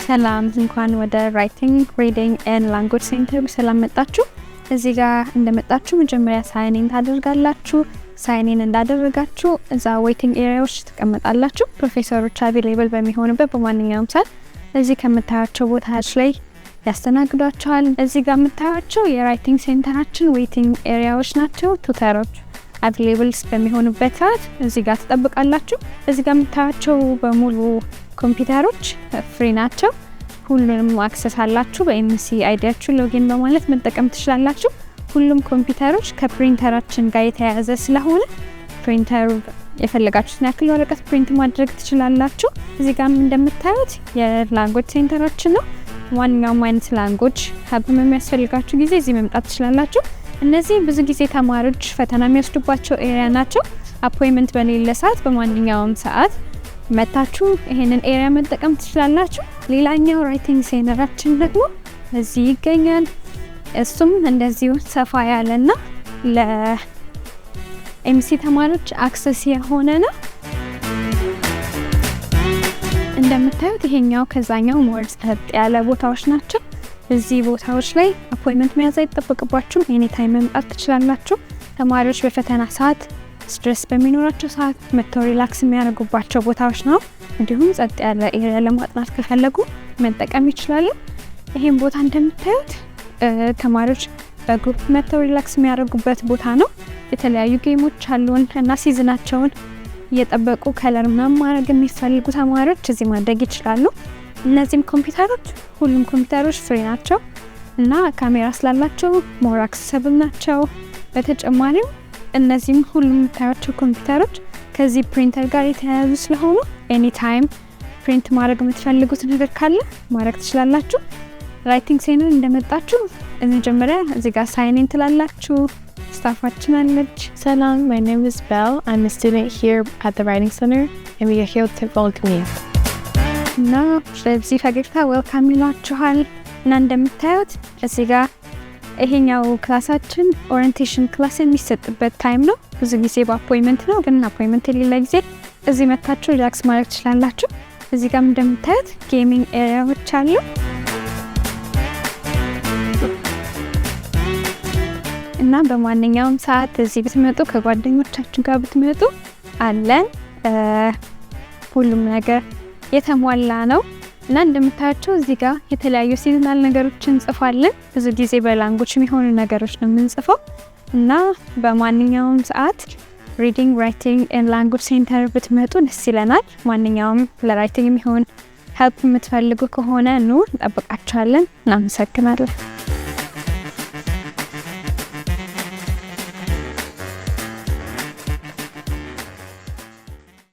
ሰላም እንኳን ወደ ራይቲንግ ሪዲንግ ኤንድ ላንጉዌጅ ሴንተር በሰላም መጣችሁ። እዚህ ጋር እንደመጣችሁ መጀመሪያ ሳይን ኢን ታደርጋላችሁ። ሳይን ኢን እንዳደረጋችሁ እዛ ዌቲንግ ኤሪያዎች ተቀመጣላችሁ። ፕሮፌሰሮች አቬሌብል በሚሆንበት በማንኛውም ሰዓት እዚህ ከምታያቸው ቦታዎች ላይ ያስተናግዷቸዋል። እዚህ ጋር የምታያቸው የራይቲንግ ሴንተራችን ዌቲንግ ኤሪያዎች ናቸው። ቱተሮች አቬሌብል በሚሆኑበት ሰዓት እዚህ ጋር ተጠብቃላችሁ። እዚህ ጋር የምታያቸው በሙሉ ኮምፒውተሮች ፍሪ ናቸው። ሁሉንም አክሰስ አላችሁ። በኤምሲ አይዲያችሁ ሎጊን በማለት መጠቀም ትችላላችሁ። ሁሉም ኮምፒውተሮች ከፕሪንተራችን ጋር የተያያዘ ስለሆነ ፕሪንተሩ የፈለጋችሁትን ያክል ወረቀት ፕሪንት ማድረግ ትችላላችሁ። እዚህ ጋር እንደምታዩት የላንጉዌጅ ሴንተራችን ነው። ማንኛውም አይነት ላንጉዌጅ ሀብም የሚያስፈልጋችሁ ጊዜ እዚህ መምጣት ትችላላችሁ። እነዚህ ብዙ ጊዜ ተማሪዎች ፈተና የሚወስዱባቸው ኤሪያ ናቸው። አፖይንትመንት በሌለ ሰዓት በማንኛውም ሰዓት መታችሁ ይሄንን ኤሪያ መጠቀም ትችላላችሁ። ሌላኛው ራይቲንግ ሴንተራችን ደግሞ እዚህ ይገኛል። እሱም እንደዚሁ ሰፋ ያለና ለኤምሲ ተማሪዎች አክሰስ የሆነ ነው። እንደምታዩት ይሄኛው ከዛኛው ሞር ጸጥ ያለ ቦታዎች ናቸው። እዚህ ቦታዎች ላይ አፖይንትመንት መያዝ አይጠበቅባችሁም። ኤኒ ታይም መምጣት ትችላላችሁ። ተማሪዎች በፈተና ሰዓት ስትሬስ በሚኖራቸው ሰዓት መተው ሪላክስ የሚያደርጉባቸው ቦታዎች ነው። እንዲሁም ጸጥ ያለ ኤሪያ ለማጥናት ከፈለጉ መጠቀም ይችላሉ። ይሄን ቦታ እንደምታዩት ተማሪዎች በግሩፕ መተው ሪላክስ የሚያደርጉበት ቦታ ነው። የተለያዩ ጌሞች አሉን እና ሲዝናቸውን እየጠበቁ ከለር ምናምን ማድረግ የሚፈልጉ ተማሪዎች እዚህ ማድረግ ይችላሉ። እነዚህም ኮምፒውተሮች ሁሉም ኮምፒውተሮች ፍሪ ናቸው እና ካሜራ ስላላቸው ሞር አክሰሰብል ናቸው። በተጨማሪም እነዚህም ሁሉም የምታያቸው ኮምፒውተሮች ከዚህ ፕሪንተር ጋር የተያያዙ ስለሆኑ ኤኒ ታይም ፕሪንት ማድረግ የምትፈልጉት ነገር ካለ ማድረግ ትችላላችሁ። ራይቲንግ ሴንተር እንደመጣችሁ መጀመሪያ እዚህ ጋር ሳይን ኢን ትላላችሁ። ስታፋችን አለች። Salam, my name is Belle. I'm a student here at the Writing Center and we are here to welcome you. እና ስለዚህ ፈገግታ ዌልካም ይሏችኋል። እና እንደምታዩት እዚህ ጋር ይሄኛው ክላሳችን ኦሪየንቴሽን ክላስ የሚሰጥበት ታይም ነው። ብዙ ጊዜ በአፖይንትመንት ነው፣ ግን አፖይንትመንት የሌለ ጊዜ እዚህ መታችሁ ሪላክስ ማድረግ ትችላላችሁ። እዚህ ጋር እንደምታዩት ጌሚንግ ኤሪያዎች አሉ እና በማንኛውም ሰዓት እዚህ ብትመጡ ከጓደኞቻችሁ ጋር ብትመጡ አለን። ሁሉም ነገር የተሟላ ነው እና እንደምታያቸው እዚህ ጋር የተለያዩ ሲዝናል ነገሮችን እንጽፋለን። ብዙ ጊዜ በላንጉዌጅ የሚሆኑ ነገሮች ነው የምንጽፈው እና በማንኛውም ሰዓት ሪዲንግ ራይቲንግ ኤንድ ላንጉዌጅ ሴንተር ብትመጡ ደስ ይለናል። ማንኛውም ለራይቲንግ የሚሆን ሄልፕ የምትፈልጉ ከሆነ ኑ፣ እንጠብቃችኋለን። እናመሰግናለን።